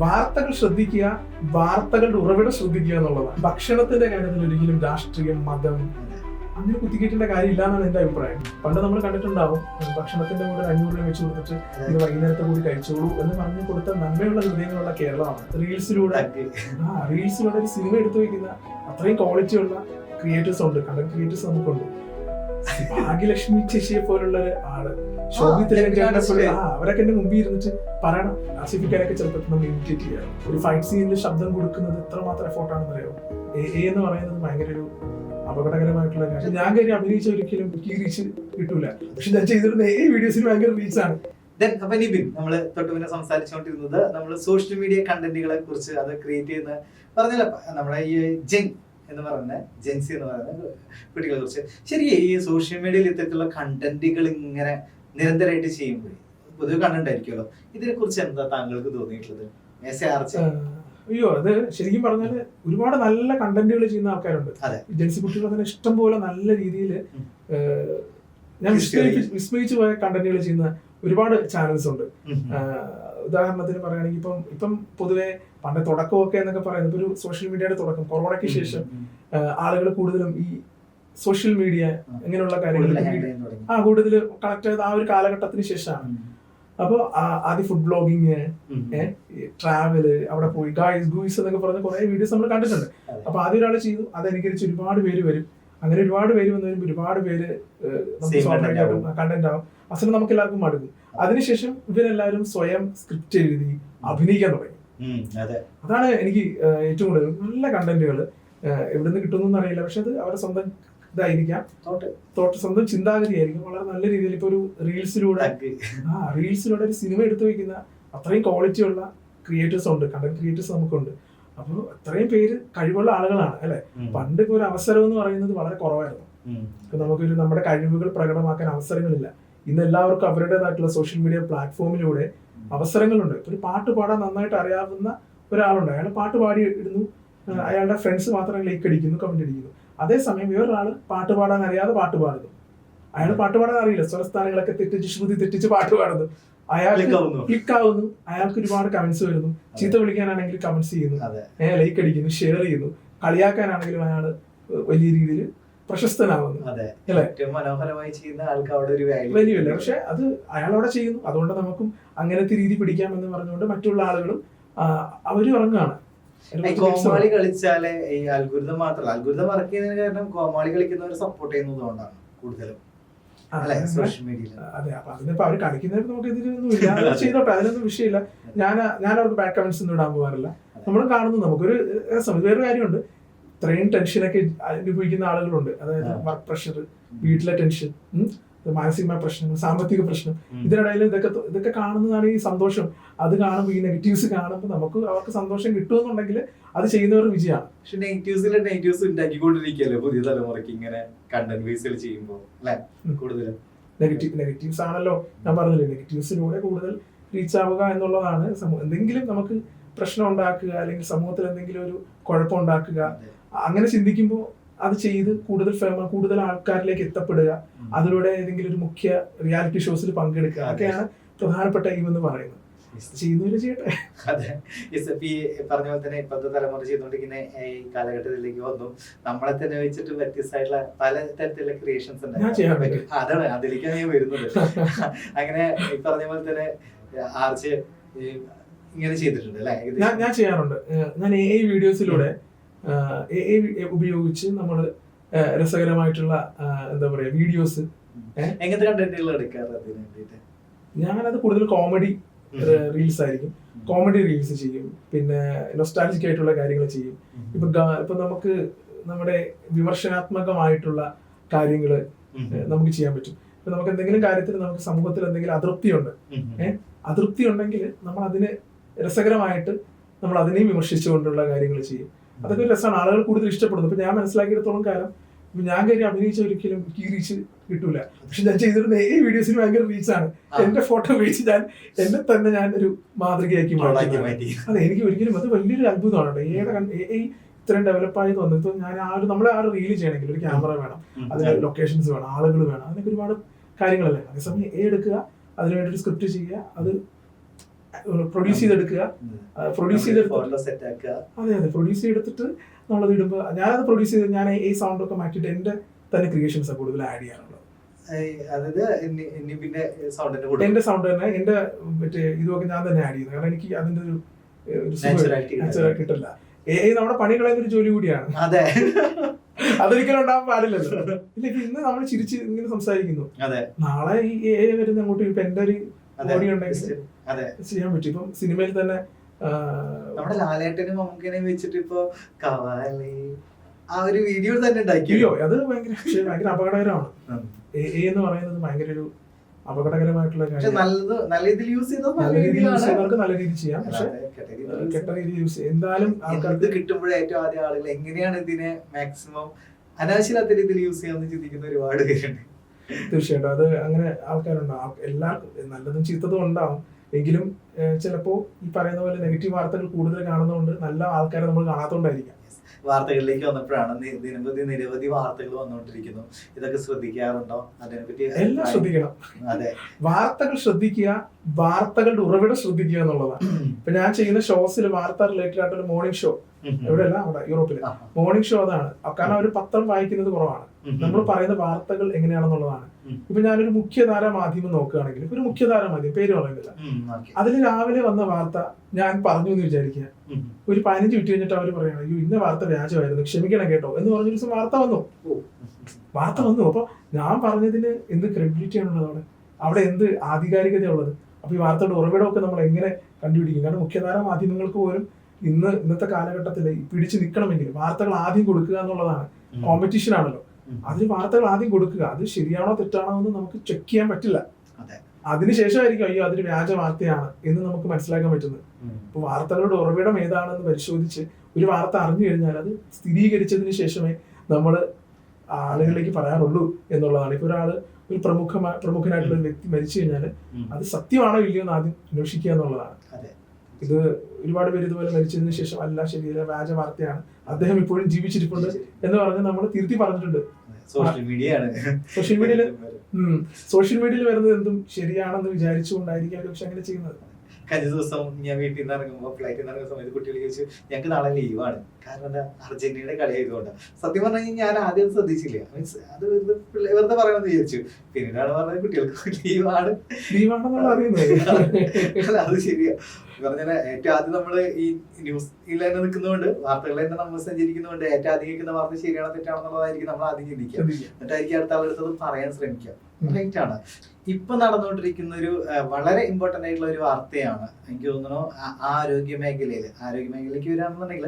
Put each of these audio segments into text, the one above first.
വാർത്തകൾ ശ്രദ്ധിക്കുക, വാർത്തകളുടെ ഉറവിടം ശ്രദ്ധിക്കുക എന്നുള്ളതാണ്. ഭക്ഷണത്തിന്റെ കാര്യത്തിൽ ഒരിക്കലും രാഷ്ട്രീയം, മതം അങ്ങനെ കുത്തിക്കേറ്റേണ്ട കാര്യമില്ല എന്നാണ് എന്റെ അഭിപ്രായം. പണ്ട് നമ്മൾ കണ്ടിട്ടുണ്ടാവും, ഭക്ഷണത്തിന്റെ കൂടെ 500 രൂപ വെച്ച് കൊടുത്തിട്ട് ഇത് വൈകുന്നേരത്തെ കൂടി കഴിച്ചോളൂ എന്ന് പറഞ്ഞു കൊടുത്ത നന്മയുള്ള ഹൃദയങ്ങളുള്ള കേരളമാണ്. റീൽസിലൂടെ ഒരു സിനിമ എടുത്തു വയ്ക്കുന്ന അത്രയും ക്വാളിറ്റി ഉള്ള ക്രിയേറ്റേഴ്സ് ഉണ്ട്, കണ്ടന്റ് ക്രിയേറ്റേഴ്സ് നമുക്കുണ്ട്. ഭാഗ്യലക്ഷ്മി ചേച്ചിയെ പോലുള്ള ആള്, അവരൊക്കെ എന്റെ മുമ്പിൽ ഇരുന്നിട്ട് പറയണം, ആസിഫിക്കാരൊക്കെ ചെറുപ്പത്തിൽ നമ്മൾ ഇമിറ്റേറ്റ് ചെയ്യാം. ഒരു ഫൈറ്റ് സീനിൽ ശബ്ദം കൊടുക്കുന്നത് എത്രമാത്രം എഫോർട്ടാണെന്ന് അറിയാം. എന്ന് പറയുന്നത് ഭയങ്കര ഒരു അപകടകരമായിട്ടുള്ള കാര്യം. ഞാൻ കാര്യം അഭിനയിച്ച ഒരിക്കലും ഈ റീച്ച് കിട്ടൂല, പക്ഷെ ഞാൻ ചെയ്തിരുന്ന വീഡിയോസിന് ഭയങ്കര റീച്ചാണ്. അപ്പൊ നിബിൻ, നമ്മള് തൊട്ട് പിന്നെ സംസാരിച്ചുകൊണ്ടിരുന്നത് നമ്മള് സോഷ്യൽ മീഡിയ കണ്ടന്റുകളെ കുറിച്ച്, അത് ക്രിയേറ്റ് ചെയ്യുന്ന പറഞ്ഞല്ലോ നമ്മുടെ ഈ ജെൻ എന്ന് പറയുന്ന ജെൻസി എന്ന് പറയുന്ന കുട്ടികളെ കുറിച്ച്. ശരി, ഈ സോഷ്യൽ മീഡിയയിൽ ഇത്തരത്തിലുള്ള കണ്ടന്റുകൾ ഇങ്ങനെ നിരന്തരമായിട്ട് ചെയ്യുമ്പോൾ പൊതുവെ കണ്ടിട്ടായിരിക്കുമല്ലോ, ഇതിനെ കുറിച്ച് എന്താ താങ്കൾക്ക് തോന്നിയിട്ടുള്ളത്? അയ്യോ, അത് ശരിക്കും പറഞ്ഞാല് ഒരുപാട് നല്ല കണ്ടന്റുകൾ ചെയ്യുന്ന ആൾക്കാരുണ്ട്. ജെൻസി കുട്ടികൾ തന്നെ ഇഷ്ടം പോലെ നല്ല രീതിയിൽ ഞാൻ വിസ്മയിച്ചു പോയ കണ്ടന്റുകൾ ചെയ്യുന്ന ഒരുപാട് ചാനൽസ് ഉണ്ട്. ഉദാഹരണത്തിന് പറയുകയാണെങ്കിൽ ഇപ്പം പൊതുവെ പണ്ട് തുടക്കമൊക്കെ എന്നൊക്കെ പറയുന്നത് ഒരു സോഷ്യൽ മീഡിയയുടെ തുടക്കം, കൊറോണയ്ക്ക് ശേഷം ആളുകൾ കൂടുതലും ഈ സോഷ്യൽ മീഡിയ ഇങ്ങനെയുള്ള കാര്യങ്ങൾ കൂടുതൽ കണക്ട് ചെയ്ത ആ ഒരു കാലഘട്ടത്തിന് ശേഷമാണ്. അപ്പൊ ആദ്യം ഫുഡ് ബ്ലോഗിങ്, ട്രാവല്, അവിടെ പോയി ഗൂയിസ് എന്നൊക്കെ പറഞ്ഞ കുറെ വീഡിയോസ് നമ്മൾ കണ്ടിട്ടുണ്ട്. അപ്പൊ ആദ്യം ഒരാൾ ചെയ്തു, അതനുസരിച്ച് ഒരുപാട് പേര് വരും. അങ്ങനെ ഒരുപാട് പേര് വന്നു വരുമ്പോൾ ഒരുപാട് പേര് കണ്ടന്റ് ആവും. അവസാനം നമുക്ക് എല്ലാവർക്കും മടുക്കും. അതിനുശേഷം ഇവരെല്ലാവരും സ്വയം സ്ക്രിപ്റ്റ് എഴുതി അഭിനയിക്കാൻ തുടങ്ങി. അതാണ് എനിക്ക് ഏറ്റവും കൂടുതൽ നല്ല കണ്ടന്റുകൾ എവിടുന്ന് കിട്ടുന്നു അറിയില്ല, പക്ഷെ അത് അവരുടെ സ്വന്തം ഇതായിരിക്കാം, സ്വന്തം ചിന്താഗതി ആയിരിക്കും. വളരെ നല്ല രീതിയിൽ ഇപ്പൊ ഒരു റീൽസിലൂടെ ഒരു സിനിമ എടുത്തു വെക്കുന്ന അത്രയും ക്വാളിറ്റി ഉള്ള ക്രിയേറ്റേഴ്സ് ഉണ്ട്, കണ്ടന്റ് ക്രിയേറ്റേഴ്സ് നമുക്കുണ്ട്. അപ്പൊ അത്രയും പേര് കഴിവുള്ള ആളുകളാണ് അല്ലെ. പണ്ട് ഇപ്പൊ ഒരു അവസരം എന്ന് പറയുന്നത് വളരെ കുറവായിരുന്നു. നമുക്കൊരു നമ്മുടെ കഴിവുകൾ പ്രകടമാക്കാൻ അവസരങ്ങളില്ല. ഇന്ന് എല്ലാവർക്കും അവരുടേതായിട്ടുള്ള സോഷ്യൽ മീഡിയ പ്ലാറ്റ്ഫോമിലൂടെ അവസരങ്ങളുണ്ട്. ഇപ്പൊ ഒരു പാട്ട് പാടാൻ നന്നായിട്ട് അറിയാവുന്ന ഒരാളുണ്ട്, അയാൾ പാട്ട് പാടി ഇടുന്നു, അയാളുടെ ഫ്രണ്ട്സ് മാത്രം ലൈക്ക് അടിക്കുന്നു, കമന്റ് അടിക്കുന്നു. അതേസമയം വേറൊരാള് പാട്ട് പാടാൻ അറിയാതെ പാട്ട് പാടുന്നു, അയാൾ പാട്ട് പാടാൻ അറിയില്ല, സ്വരസ്ഥാനങ്ങളൊക്കെ തെറ്റിച്ച് ശ്രുതി തെറ്റിച്ച് പാട്ട് പാടുന്നു, അയാൾക്ക് ക്ലിക്ക് ആവുന്നു, അയാൾക്ക് ഒരുപാട് കമന്റ്സ് വരുന്നു. ചീത്ത വിളിക്കാനാണെങ്കിൽ കമന്റ്സ് ചെയ്യുന്നു, ലൈക്ക് അടിക്കുന്നു, ഷെയർ ചെയ്യുന്നു. കളിയാക്കാനാണെങ്കിലും അയാൾ വലിയ രീതിയിൽ പ്രശസ്തനാവുന്നു. മനോഹരമായി ചെയ്യുന്ന ആൾക്ക് അവിടെ ഒരു വലിയല്ല, പക്ഷെ അത് അയാളവിടെ ചെയ്യുന്നു. അതുകൊണ്ട് നമുക്കും അങ്ങനത്തെ രീതി പിടിക്കാമെന്ന് പറഞ്ഞുകൊണ്ട് മറ്റുള്ള ആളുകളും അവര് ഇറങ്ങുകയാണ്. കോമാളി കളിച്ചാലേ ഈ അൽഗുരിതം മാത്രമല്ല, അൽഗുരിതം വർക്ക് ചെയ്യുന്നതിന് കാരണം കോമാളി കളിക്കുന്നവർ സപ്പോർട്ട് ചെയ്യുന്നതുകൊണ്ടാണ് കൂടുതലും സോഷ്യൽ മീഡിയയിൽ. അതെ, അപ്പൊ അതിനിപ്പോ അവര് കളിക്കുന്നവർ നമുക്ക് ഇതിലൊന്നുമില്ല, ചെയ്തോട്ടെ, അതിനൊന്നും വിഷയമില്ല. ഞാൻ അവർക്ക് ബാഡ് കമന്റ്സ് ഒന്നും ഇടാൻ പോകാറില്ല. നമ്മൾ കാണുന്നു, നമുക്കൊരു വേറൊരു കാര്യമുണ്ട്, ഇത്രയും ടെൻഷനൊക്കെ അനുഭവിക്കുന്ന ആളുകളുണ്ട്. അതായത് വർക്ക് പ്രഷർ, വീട്ടിലെ ടെൻഷൻ, മാനസികമായ പ്രശ്നങ്ങൾ, സാമ്പത്തിക പ്രശ്നം, ഇതിനിടയിൽ ഇതൊക്കെ കാണുന്നതാണ് ഈ സന്തോഷം. അത് കാണുമ്പോൾ, ഈ നെഗറ്റീവ്സ് കാണുമ്പോൾ നമുക്ക് അവർക്ക് സന്തോഷം കിട്ടുമെന്നുണ്ടെങ്കിൽ അത് ചെയ്യുന്നവർ വിജയമാണ്. പക്ഷെ നെഗറ്റീവ്സ് ഉണ്ടാക്കിക്കൊണ്ടിരിക്കുകയല്ലേ പുതിയ തലമുറയ്ക്ക് ഇങ്ങനെ കണ്ടന്റ് ബേസിൽ ചെയ്യുമ്പോൾ അല്ലെ? കൂടുതലും നെഗറ്റീവ്സ് ആണല്ലോ ഞാൻ പറഞ്ഞില്ലേ, നെഗറ്റീവ്സിലൂടെ കൂടുതൽ റീച്ച് ആവുക എന്നുള്ളതാണ്. എന്തെങ്കിലും നമുക്ക് പ്രശ്നം ഉണ്ടാക്കുക, അല്ലെങ്കിൽ സമൂഹത്തിൽ എന്തെങ്കിലും ഒരു കുഴപ്പം ഉണ്ടാക്കുക, അങ്ങനെ ചിന്തിക്കുമ്പോൾ അത് ചെയ്ത് കൂടുതൽ ആൾക്കാരിലേക്ക് എത്തപ്പെടുക, അതിലൂടെ ഏതെങ്കിലും ഒരു മുഖ്യ റിയാലിറ്റി ഷോസിൽ പങ്കെടുക്കുക, അതൊക്കെയാണ് പ്രധാനപ്പെട്ട എയിം എന്ന് പറയുന്നത്. ചെയ്യുന്നവര് ചെയ്യട്ടെ. അതെ, പറഞ്ഞ പോലെ തന്നെ ഇപ്പോഴത്തെ തലമുറ ചെയ്തുകൊണ്ടിരിക്കുന്ന ഈ കാലഘട്ടത്തിലേക്ക് വന്നു, നമ്മളെ തന്നെ വെച്ചിട്ട് വ്യത്യസ്തമായിട്ടുള്ള പല തരത്തിലുള്ള ക്രിയേഷൻസ് ഉണ്ടാകും. അതാണ് അതിലേക്കാണ് ഞാൻ വരുന്നത്. അങ്ങനെ ഈ പറഞ്ഞ പോലെ തന്നെ ആർച്ച് ഇങ്ങനെ ചെയ്തിട്ടുണ്ട് അല്ലെ? ഞാൻ ചെയ്യാറുണ്ട്. ഞാൻ AI വീഡിയോസിലൂടെ ഉപയോഗിച്ച് നമ്മള് രസകരമായിട്ടുള്ള എന്താ പറയാ വീഡിയോസ്, എങ്ങനത്തെ കണ്ടന്റുകൾ എടുക്കാറ്? ഞാനത് കൂടുതൽ കോമഡി റീൽസ് ആയിരിക്കും. കോമഡി റീൽസ് ചെയ്യും, പിന്നെ നൊസ്റ്റാൾജിക് ആയിട്ടുള്ള കാര്യങ്ങൾ ചെയ്യും. ഇപ്പൊ നമുക്ക് നമ്മുടെ വിമർശനാത്മകമായിട്ടുള്ള കാര്യങ്ങൾ നമുക്ക് ചെയ്യാൻ പറ്റും. ഇപ്പൊ നമുക്ക് എന്തെങ്കിലും കാര്യത്തിൽ നമുക്ക് സമൂഹത്തിൽ എന്തെങ്കിലും അതൃപ്തി ഉണ്ടെങ്കിൽ നമ്മൾ അതിന് രസകരമായിട്ട് നമ്മൾ അതിനെയും വിമർശിച്ചുകൊണ്ടുള്ള കാര്യങ്ങൾ ചെയ്യും. അതൊക്കെ ഒരു രസമാണ്, ആളുകൾ കൂടുതൽ ഇഷ്ടപ്പെടുന്നു. ഇപ്പൊ ഞാൻ മനസ്സിലാക്കിയിടത്തോളം കാലം ഞാൻ കാര്യം അഭിനയിച്ച ഒരിക്കലും ഈ റീച്ച് കിട്ടൂല, പക്ഷെ ഞാൻ ചെയ്തിരുന്ന വീഡിയോസിന് ഭയങ്കര റീച്ചാണ്. എന്റെ ഫോട്ടോ ഉപയോഗിച്ച് എന്നെ തന്നെ ഞാൻ ഒരു മാതൃകയാക്കി മാറ്റി. അതെ, എനിക്ക് ഒരിക്കലും അത് വലിയൊരു അത്ഭുതമാണ്. ഇത്രയും ഡെവലപ്പായി തോന്നുന്നത്. ഇപ്പൊ നമ്മളെ റീൽ ചെയ്യണമെങ്കിൽ ഒരു ക്യാമറ വേണം, അതിന് ലൊക്കേഷൻസ് വേണം, ആളുകൾ വേണം, അതിനൊക്കെ ഒരുപാട് കാര്യങ്ങളല്ലേ. അതേസമയം എടുക്കുക, അതിനുവേണ്ടി ഒരു സ്ക്രിപ്റ്റ് ചെയ്യുക, അത് പ്രൊഡ്യൂസ് ചെയ്തെടുക്കുക, പ്രൊഡ്യൂസ് ചെയ്തെടുത്തിട്ട് സെറ്റ് ആക്കുക. അതെ പ്രൊഡ്യൂസ് ചെയ്തെടുത്തിട്ട് നമ്മളത് ഇടുമ്പോൾ ഞാനത് പ്രൊഡ്യൂസ് ചെയ്ത് ഞാൻ ഈ സൗണ്ട് ഒക്കെ മാറ്റിയിട്ട് എൻ്റെ തന്നെ ക്രിയേഷൻസ് കൂടുതൽ ആഡ് ചെയ്യാറുള്ളത്. എന്റെ സൗണ്ട് തന്നെ എന്റെ മറ്റേ ഇതൊക്കെ ഞാൻ തന്നെ ആഡ് ചെയ്യുന്നത്. കാരണം എനിക്ക് അതിന്റെ ഒരു കിട്ടില്ല. നമ്മുടെ പണി കളയുന്ന ഒരു ജോലി കൂടിയാണ്. അതൊരിക്കലും ഉണ്ടാകാൻ പാടില്ലല്ലോ. ഇല്ല, ഇപ്പൊ ഇന്ന് നമ്മൾ ചിരിച്ച് ഇങ്ങനെ സംസാരിക്കുന്നു, നാളെ ഈ വരുന്ന അങ്ങോട്ട് ഇപ്പൊ എന്റെ ഒരു ബോഡി ഉണ്ടെങ്കിൽ ചെയ്യാൻ പറ്റും. ഇപ്പം സിനിമയിൽ തന്നെ നമ്മുടെ ലാലേട്ടനും മമ്മൂക്കനെയും വെച്ചിട്ട് ഇപ്പൊ ആ ഒരു വീഡിയോ തന്നെ ഉണ്ടാക്കിയോ, അത് ഭയങ്കര അപകടകരമാണ്. എന്ന് പറയുന്നത് ഭയങ്കര ഒരു അപകടകരമായിട്ടുള്ള കാര്യം. നല്ല രീതിയിൽ യൂസ് ചെയ്യുന്നവർക്ക് നല്ല രീതിയിൽ ചെയ്യാം, പക്ഷെ കെട്ട രീതിയിൽ യൂസ് ചെയ്യാം. എന്തായാലും ആൾക്കാർക്ക് കിട്ടുമ്പോഴേ ഏറ്റവും ആദ്യം ആളുകൾ എങ്ങനെയാണ് ഇതിനെ മാക്സിമം അനാവശ്യമില്ലാത്ത രീതിയിൽ യൂസ് ചെയ്യാമെന്ന് ചിന്തിക്കുന്ന ഒരുപാട് പേരുണ്ട്. തീർച്ചയായിട്ടും അത് അങ്ങനെ ആൾക്കാരുണ്ടാവും. എല്ലാം നല്ലതും ചീത്തതും ഉണ്ടാവും. എങ്കിലും ചിലപ്പോ ഈ പറയുന്ന പോലെ നെഗറ്റീവ് വാർത്തകൾ കൂടുതൽ കാണുന്നതുകൊണ്ട് നല്ല ആൾക്കാരെ നമ്മൾ കാണാത്തോണ്ടായിരിക്കാം. വാർത്തകളിലേക്ക് വന്നപ്പോഴാണ് ദിനംപ്രതി നിരവധി വാർത്തകൾ വന്നുകൊണ്ടിരിക്കുന്നു. ഇതൊക്കെ ശ്രദ്ധിക്കാറുണ്ടോ? അതിനെപ്പറ്റി എല്ലാം ശ്രദ്ധിക്കണം. അതെ, വാർത്തകൾ ശ്രദ്ധിക്കുക, വാർത്തകളുടെ ഉറവിടം ശ്രദ്ധിക്കുക എന്നുള്ളതാണ്. ഇപ്പൊ ഞാൻ ചെയ്യുന്ന ഷോസിൽ വാർത്ത റിലേറ്റഡ് ആയിട്ടുള്ള മോർണിംഗ് ഷോ, എവിടെയല്ല അവിടെ യൂറോപ്പില് മോർണിംഗ് ഷോ അതാണ്. കാരണം അവർ പത്രം വായിക്കുന്നത് കുറവാണ്. നമ്മൾ പറയുന്ന വാർത്തകൾ എങ്ങനെയാണെന്നുള്ളതാണ്. ഇപ്പൊ ഞാനൊരു മുഖ്യധാര മാധ്യമം നോക്കുകയാണെങ്കിൽ, ഒരു മുഖ്യധാര മാധ്യമം പേര് പറയുന്നില്ല, അതിൽ രാവിലെ വന്ന വാർത്ത ഞാൻ പറഞ്ഞു എന്ന് വിചാരിക്കുക. ഒരു 15 മിനിറ്റ് കഴിഞ്ഞിട്ട് അവർ പറയണം, അയ്യോ ഇന്ന വാർത്ത വ്യാജമായിരുന്നു, ക്ഷമിക്കണം കേട്ടോ എന്ന് പറഞ്ഞൊരു ദിവസം വാർത്ത വന്നു. അപ്പൊ ഞാൻ പറഞ്ഞതിന് എന്ത് ക്രെഡിബിലിറ്റി ആണുള്ളത് അവിടെ എന്ത് ആധികാരികതയുള്ളത്? അപ്പൊ ഈ വാർത്തയുടെ ഉറവിടമൊക്കെ നമ്മൾ എങ്ങനെ കണ്ടുപിടിക്കും? കാരണം മുഖ്യധാര മാധ്യമങ്ങൾക്ക് പോലും ഇന്നത്തെ കാലഘട്ടത്തിൽ പിടിച്ചു നിൽക്കണമെങ്കിൽ വാർത്തകൾ ആദ്യം കൊടുക്കുക എന്നുള്ളതാണ്. കോമ്പറ്റീഷൻ ആണല്ലോ, അതിന് വാർത്തകൾ ആദ്യം കൊടുക്കുക. അത് ശരിയാണോ തെറ്റാണോ എന്ന് നമുക്ക് ചെക്ക് ചെയ്യാൻ പറ്റില്ല. അതിനുശേഷമായിരിക്കും അയ്യോ അതൊരു വ്യാജ വാർത്തയാണ് എന്ന് നമുക്ക് മനസ്സിലാക്കാൻ പറ്റുന്നത്. ഇപ്പൊ വാർത്തകളുടെ ഉറവിടം ഏതാണെന്ന് പരിശോധിച്ച് ഒരു വാർത്ത അറിഞ്ഞു കഴിഞ്ഞാൽ അത് സ്ഥിരീകരിച്ചതിന് ശേഷമേ നമ്മൾ ആളുകളിലേക്ക് പറയാറുള്ളൂ എന്നുള്ളതാണ്. ഇപ്പൊ ഒരു പ്രമുഖനായിട്ടുള്ള ഒരു വ്യക്തി മരിച്ചു കഴിഞ്ഞാൽ അത് സത്യമാണോ ഇല്ലയോ എന്ന് ആദ്യം അന്വേഷിക്കുക എന്നുള്ളതാണ്. ഇത് ഒരുപാട് പേര് ഇതുപോലെ മരിച്ചതിന് ശേഷം അല്ല ശരിയല്ല വ്യാജ വാർത്തയാണ്, അദ്ദേഹം ഇപ്പോഴും ജീവിച്ചിരിപ്പുണ്ട് എന്ന് പറഞ്ഞ് നമ്മൾ തിരുത്തി പറഞ്ഞിട്ടുണ്ട്. സോഷ്യൽ മീഡിയയിൽ വരുന്നത് എന്തും ശരിയാണെന്ന് വിചാരിച്ചുകൊണ്ടായിരിക്കും പക്ഷെ അങ്ങനെ ചെയ്യുന്നത്. കഴിഞ്ഞ ദിവസം ഞാൻ വീട്ടിൽ നിന്ന് ഇറങ്ങുമ്പോൾ ഫ്ലൈറ്റിൽ നിന്ന് ഇറങ്ങുന്ന സമയത്ത് കുട്ടികൾ ചോദിച്ചു ഞങ്ങൾക്ക് നാളെ ലീവാണ്, കാരണം എന്താ അർജന്റീനയുടെ കളി ആയതുകൊണ്ട്. സത്യം പറഞ്ഞു കഴിഞ്ഞാൽ ഞാൻ ആദ്യം ശ്രദ്ധിച്ചില്ല, മീൻസ് അത് വെറുതെ പറയണമെന്ന് വിചാരിച്ചു. പിന്നീടാണ് പറഞ്ഞത് കുട്ടികൾക്ക് ലീവാണെന്നുള്ള അറിയുന്നത്. അത് ശരിയാ പറഞ്ഞാൽ ഏറ്റവും ആദ്യം നമ്മള് ഈ ന്യൂസിൽ തന്നെ നിൽക്കുന്നതുകൊണ്ട്, വാർത്തകളിൽ തന്നെ നമ്മൾ സഞ്ചരിക്കുന്നതുകൊണ്ട് ഏറ്റവും ആദ്യം കേൾക്കുന്ന വാർത്ത ശരിയാണോ തെറ്റാണെന്നുള്ളതായിരിക്കും നമ്മൾ ആദ്യം ചിന്തിക്കുക. എന്നിട്ടായിരിക്കും അടുത്ത ആളെടുത്തത് പറയാൻ ശ്രമിക്കുക. റൈറ്റ് ആണ്. ഇപ്പൊ നടന്നുകൊണ്ടിരിക്കുന്ന ഒരു വളരെ ഇമ്പോർട്ടന്റ് ആയിട്ടുള്ള ഒരു വാർത്തയാണ് എനിക്ക് തോന്നുന്നു ആരോഗ്യ മേഖലയിലേക്ക് വരാണെന്നുണ്ടെങ്കിൽ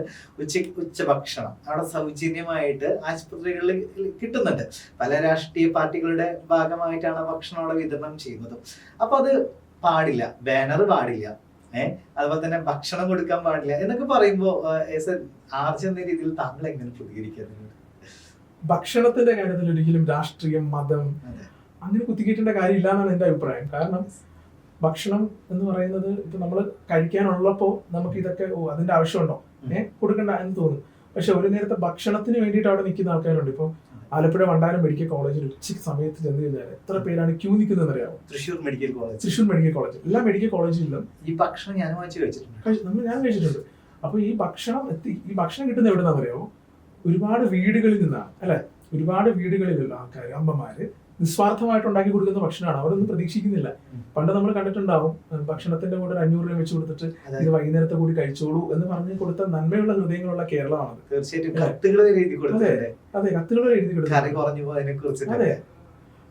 ഉച്ചഭക്ഷണം അവിടെ സൗജന്യമായിട്ട് ആശുപത്രികളിൽ കിട്ടുന്നുണ്ട്. പല രാഷ്ട്രീയ പാർട്ടികളുടെ ഭാഗമായിട്ടാണ് ഭക്ഷണം അവിടെ വിതരണം ചെയ്യുന്നത്. അപ്പൊ അത് പാടില്ല, ബാനർ പാടില്ല, അതുപോലെ തന്നെ ഭക്ഷണം കൊടുക്കാൻ പാടില്ല എന്നൊക്കെ പറയുമ്പോ ആർജ് എന്ന രീതിയിൽ താങ്കൾ എങ്ങനെ പ്രതികരിക്കുന്നത്? ഭക്ഷണത്തിന്റെ കാര്യത്തിൽ ഒരിക്കലും രാഷ്ട്രീയം, മതം അങ്ങനെ കുത്തിക്കേറ്റേണ്ട കാര്യമില്ല എന്നാണ് എന്റെ അഭിപ്രായം. കാരണം ഭക്ഷണം എന്ന് പറയുന്നത് ഇപ്പൊ നമ്മൾ കഴിക്കാനുള്ളപ്പോ നമുക്ക് ഇതൊക്കെ അതിന്റെ ആവശ്യമുണ്ടോ കൊടുക്കണ്ട എന്ന് തോന്നും. പക്ഷെ ഒരു നേരത്തെ ഭക്ഷണത്തിന് വേണ്ടിയിട്ട് അവിടെ നിൽക്കുന്ന ആൾക്കാരുണ്ട്. ഇപ്പൊ ആലപ്പുഴ വണ്ടാനം മെഡിക്കൽ കോളേജിൽ ഉച്ചയ്ക്ക് സമയത്ത് ചെന്ന് കഴിഞ്ഞാൽ എത്ര പേരാണ് ക്യൂ നിൽക്കുന്നതെന്ന് അറിയാമോ? തൃശ്ശൂർ മെഡിക്കൽ കോളേജ് എല്ലാ മെഡിക്കൽ കോളേജിലും ഈ ഭക്ഷണം ഞാൻ കഴിച്ചിട്ടുണ്ട്. അപ്പൊ ഈ ഭക്ഷണം കിട്ടുന്ന എവിടെന്നാന്ന് അറിയാമോ? ഒരുപാട് വീടുകളിൽ നിന്നാണ്, അല്ലെ? ഒരുപാട് വീടുകളിലുള്ള ആൾക്കാർ, അമ്മമാര് നിസ്വാർത്ഥമായിട്ട് ഉണ്ടാക്കി കൊടുക്കുന്ന ഭക്ഷണമാണ്. അവരൊന്നും പ്രതീക്ഷിക്കുന്നില്ല. പണ്ട് നമ്മൾ കണ്ടിട്ടുണ്ടാവും ഭക്ഷണത്തിന്റെ കൂടെ 500 രൂപ വെച്ച് കൊടുത്തിട്ട് ഇത് വൈകുന്നേരത്തെ കൂടി കഴിച്ചോളൂ എന്ന് പറഞ്ഞ് കൊടുത്ത നന്മയുള്ള ഹൃദയങ്ങളുള്ള കേരളമാണ്. തീർച്ചയായിട്ടും കത്തുകൾ എഴുതി കൊടുത്തു. അതെ,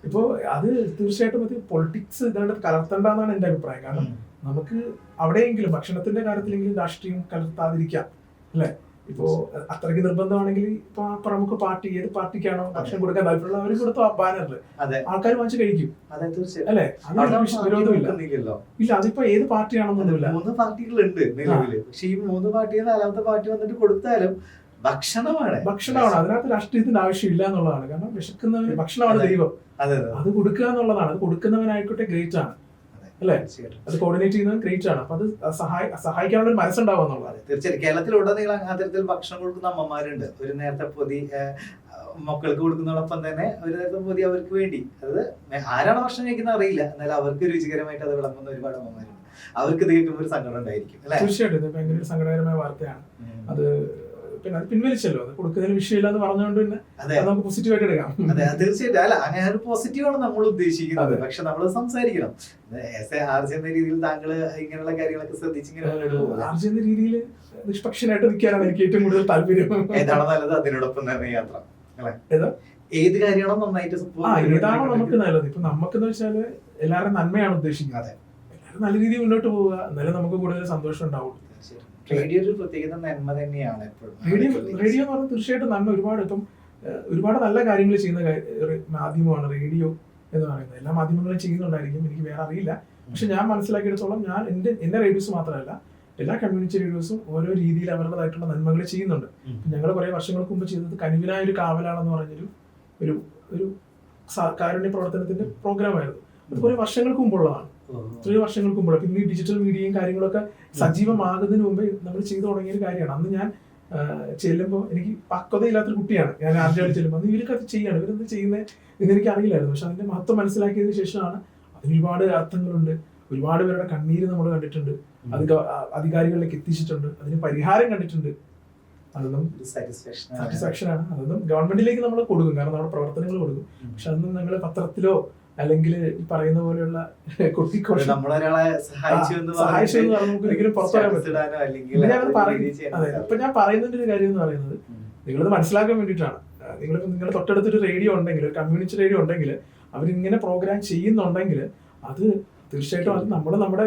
ഇപ്പോ അത് തീർച്ചയായിട്ടും അത് പൊളിറ്റിക്സ് ഇതാണ്ട് കലർത്തണ്ടെന്നാണ് എന്റെ അഭിപ്രായം. കാരണം നമുക്ക് അവിടെയെങ്കിലും ഭക്ഷണത്തിന്റെ കാര്യത്തിലെങ്കിലും രാഷ്ട്രീയം കലർത്താതിരിക്കാം, അല്ലെ? ഇപ്പോ അത്രയ്ക്ക് നിർബന്ധമാണെങ്കിൽ ഇപ്പൊ പ്രമുഖ പാർട്ടി ഏത് പാർട്ടിക്കാണോ ഭക്ഷണം കൊടുക്കാൻ താല്പര്യമുള്ള അവർ കൊടുത്ത ബാനറില് ആൾക്കാർ വാങ്ങിച്ച് കഴിക്കും, അല്ലെ? അതിന് വിരോധമില്ല. ഇല്ല, അതിപ്പോ ഏത് പാർട്ടിയാണെന്നൊന്നുമില്ല. 3 പാർട്ടികളുണ്ട് നിലവില്. പക്ഷെ ഈ 3 പാർട്ടിയിൽ 4ാമത്തെ പാർട്ടി വന്നിട്ട് കൊടുത്താലും ഭക്ഷണമാണ്. അതിനകത്ത് രാഷ്ട്രീയത്തിന്റെ ആവശ്യമില്ല എന്നുള്ളതാണ്. കാരണം വിശക്കുന്നവന് ഭക്ഷണമാണ് ദൈവം, അത് കൊടുക്കുക എന്നുള്ളതാണ്. അത് കൊടുക്കുന്നവനായിക്കോട്ടെ ഗ്രേറ്റ് ആണ്, അല്ലെ? അത് കോർഡിനേറ്റ് ചെയ്യുന്നത് ഗ്രേറ്റ് ആണ്. അപ്പൊ അത് സഹായിക്കാനുള്ള ഒരു മനസ്സുണ്ടാവുക എന്നുള്ളത്. തീർച്ചയായും കേരളത്തിലുടനീളം അത്തരത്തിൽ ഭക്ഷണം കൊടുക്കുന്ന അമ്മമാരുണ്ട്. ഒരു നേരത്തെ പൊതി മക്കൾക്ക് കൊടുക്കുന്നതോടൊപ്പം തന്നെ ഒരു നേരത്തെ പൊതി അവർക്ക് വേണ്ടി, അത് ആരാണ് ഭക്ഷണം കഴിക്കുന്നത് അറിയില്ല, എന്നാലും അവർക്ക് രുചികരമായിട്ട് അത് വിളമ്പുന്ന ഒരുപാട് അമ്മമാരുണ്ട്. അവർക്ക് ഇത് കേൾക്കുമ്പോൾ ഒരു സങ്കടം ഉണ്ടായിരിക്കും അല്ലെ? തീർച്ചയായിട്ടും ഇത് ഭയങ്കര ഒരു സങ്കടകരമായ വാർത്തയാണ്. അത് പിന്നെ അത് പിൻവലിച്ചല്ലോ, അത് കൊടുക്കുന്നതിന് വിഷയമില്ല എന്ന് പറഞ്ഞുകൊണ്ട് തന്നെ നമുക്ക് പോസിറ്റീവായിട്ട് എടുക്കാം. അതെ തീർച്ചയായിട്ടും. അല്ല അങ്ങനെ ഒരു പോസിറ്റീവാണ് നമ്മൾ ഉദ്ദേശിക്കുന്നത്. പക്ഷെ നമ്മൾ സംസാരിക്കണം ആർജി എന്ന രീതിയിൽ. താങ്കൾ ഇങ്ങനെയുള്ള കാര്യങ്ങളൊക്കെ ശ്രദ്ധിച്ചിങ്ങനെ ആർജി എന്ന രീതിയിൽ നിഷ്പക്ഷനായിട്ട് നിൽക്കാനാണ് എനിക്ക് ഏറ്റവും കൂടുതൽ താല്പര്യം. ഏതാണോ നല്ലത് അതിനോടൊപ്പം തന്നെ യാത്ര അല്ലെ? ഏതാ ഏത് കാര്യമാണോ നന്നായിട്ട് ഏതാണോ നമുക്ക് നല്ലത്. ഇപ്പൊ നമുക്കെന്ന് വെച്ചാല് എല്ലാവരും നന്മയാണ് ഉദ്ദേശിക്കുന്നത്. എല്ലാവരും നല്ല രീതിയിൽ മുന്നോട്ട് പോവുക, എന്നാലും നമുക്ക് കൂടുതൽ സന്തോഷം ഉണ്ടാവുള്ളൂ. റേഡിയോ ഒരു പ്രത്യേകത നന്മ തന്നെയാണ് എപ്പോഴും. റേഡിയോ എന്ന് പറഞ്ഞാൽ തീർച്ചയായിട്ടും നന്മ ഒരുപാട്. ഇപ്പം ഒരുപാട് നല്ല കാര്യങ്ങൾ ചെയ്യുന്ന മാധ്യമമാണ് റേഡിയോ എന്ന് പറയുന്നത്. എല്ലാ മാധ്യമങ്ങളും ചെയ്യുന്നുണ്ടായിരിക്കും, എനിക്ക് വേറെ അറിയില്ല. പക്ഷെ ഞാൻ മനസ്സിലാക്കിയെടുത്തോളം ഞാൻ എന്റെ റേഡിയോസ് മാത്രമല്ല, എല്ലാ കമ്മ്യൂണിറ്റി റേഡിയോസും ഓരോ രീതിയിൽ അവരുടേതായിട്ടുള്ള നന്മകൾ ചെയ്യുന്നുണ്ട്. ഞങ്ങൾ കുറെ വർഷങ്ങൾക്ക് മുമ്പ് ചെയ്തത് കനിവിനായ ഒരു കാവലാണെന്ന് പറഞ്ഞൊരു ഒരു ഒരു കാരുണ്യ പ്രവർത്തനത്തിന്റെ പ്രോഗ്രാം ആയിരുന്നു. അത് കുറെ വർഷങ്ങൾക്ക് മുമ്പുള്ളതാണ്, എത്രയോ വർഷങ്ങൾക്ക് മുമ്പുള്ള. പിന്നെ ഈ ഡിജിറ്റൽ മീഡിയയും കാര്യങ്ങളൊക്കെ സജീവമാകുന്നതിന് മുമ്പ് നമ്മൾ ചെയ്തു തുടങ്ങിയ ഒരു കാര്യമാണ്. അന്ന് ഞാൻ ചെല്ലുമ്പോൾ എനിക്ക് പക്വതയില്ലാത്തൊരു കുട്ടിയാണ് ഞാൻ ആദ്യമായിട്ട് ചെല്ലുമ്പോൾ. അന്ന് ഇവരൊക്കെ അത് ചെയ്യാണ്, ഇവരെന്ത് ചെയ്യുന്നത് എന്ന് എനിക്ക് അറിയില്ലായിരുന്നു. പക്ഷെ അതിന്റെ മഹത്വം മനസ്സിലാക്കിയതിന് ശേഷമാണ് അതിന് ഒരുപാട് അർത്ഥങ്ങളുണ്ട്. ഒരുപാട് പേരുടെ കണ്ണീര് നമ്മൾ കണ്ടിട്ടുണ്ട്, അധികാരികളിലേക്ക് എത്തിച്ചിട്ടുണ്ട്, അതിന് പരിഹാരം കണ്ടിട്ടുണ്ട്. അതൊന്നും സാറ്റിസ്ഫാക്ഷൻ ആണ്. അതൊന്നും ഗവൺമെന്റിലേക്ക് നമ്മൾ കൊടുക്കും, കാരണം നമ്മുടെ പ്രവർത്തനങ്ങൾ കൊടുക്കും. പക്ഷെ അതൊന്നും നമ്മൾ പത്രത്തിലോ അല്ലെങ്കിൽ ഈ പറയുന്ന പോലെയുള്ള സഹായിച്ചു എന്ന് പറഞ്ഞാൽ നമുക്ക് ഒരിക്കലും പുറത്തുവരാൻ പറ്റില്ല. അതെ, ഇപ്പൊ ഞാൻ പറയുന്നതിന്റെ ഒരു കാര്യം എന്ന് പറയുന്നത് നിങ്ങളത് മനസ്സിലാക്കാൻ വേണ്ടിയിട്ടാണ്. നിങ്ങളുടെ തൊട്ടടുത്തൊരു റേഡിയോ ഉണ്ടെങ്കിൽ, ഒരു കമ്മ്യൂണിറ്റി റേഡിയോ ഉണ്ടെങ്കിൽ, അവരിങ്ങനെ പ്രോഗ്രാം ചെയ്യുന്നുണ്ടെങ്കിൽ അത് തീർച്ചയായിട്ടും അത് നമ്മുടെ